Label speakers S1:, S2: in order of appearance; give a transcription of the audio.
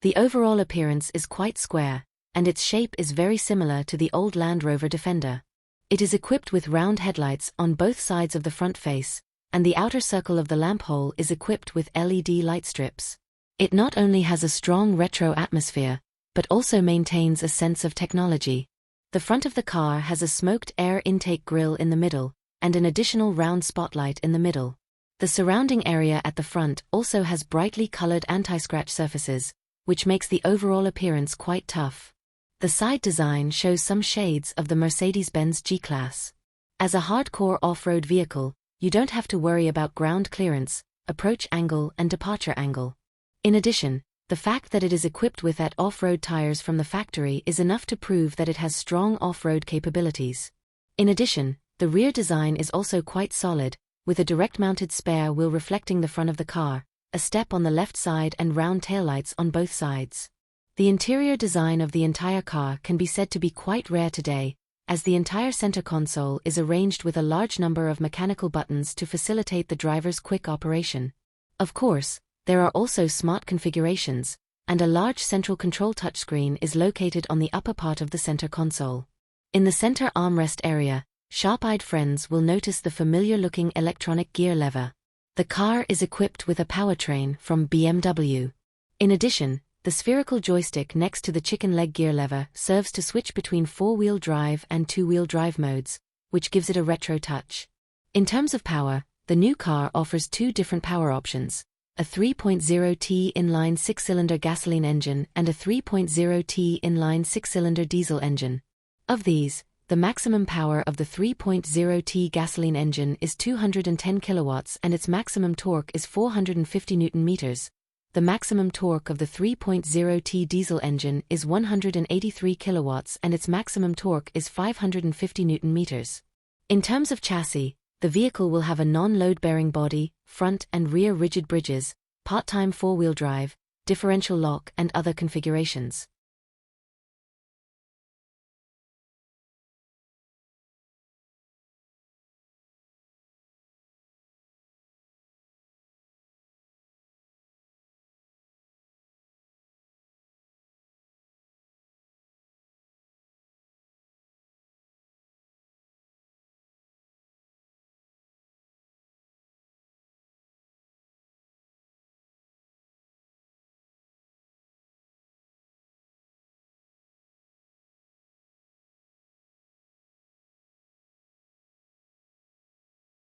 S1: The overall appearance is quite square, and its shape is very similar to the old Land Rover Defender. It is equipped with round headlights on both sides of the front face, and the outer circle of the lamp hole is equipped with LED light strips. It not only has a strong retro atmosphere, but also maintains a sense of technology. The front of the car has a smoked air intake grille in the middle, and an additional round spotlight in the middle. The surrounding area at the front also has brightly colored anti-scratch surfaces, which makes the overall appearance quite tough. The side design shows some shades of the Mercedes-Benz G-Class. As a hardcore off-road vehicle, you don't have to worry about ground clearance, approach angle and departure angle. In addition, the fact that it is equipped with off-road tires from the factory is enough to prove that it has strong off-road capabilities. In addition, the rear design is also quite solid, with a direct-mounted spare wheel reflecting the front of the car, a step on the left side and round taillights on both sides. The interior design of the entire car can be said to be quite rare today, as the entire center console is arranged with a large number of mechanical buttons to facilitate the driver's quick operation. Of course, there are also smart configurations, and a large central control touchscreen is located on the upper part of the center console. In the center armrest area, sharp-eyed friends will notice the familiar-looking electronic gear lever. The car is equipped with a powertrain from BMW. In addition, the spherical joystick next to the chicken leg gear lever serves to switch between four-wheel drive and two-wheel drive modes, which gives it a retro touch. In terms of power, the new car offers two different power options: a 3.0T inline six-cylinder gasoline engine and a 3.0T inline six-cylinder diesel engine. Of these, the maximum power of the 3.0T gasoline engine is 210 kilowatts and its maximum torque is 450 Nm. The maximum torque of the 3.0T diesel engine is 183 kilowatts and its maximum torque is 550 Nm. In terms of chassis, the vehicle will have a non-load-bearing body, front and rear rigid bridges, part-time four-wheel drive, differential lock and other configurations.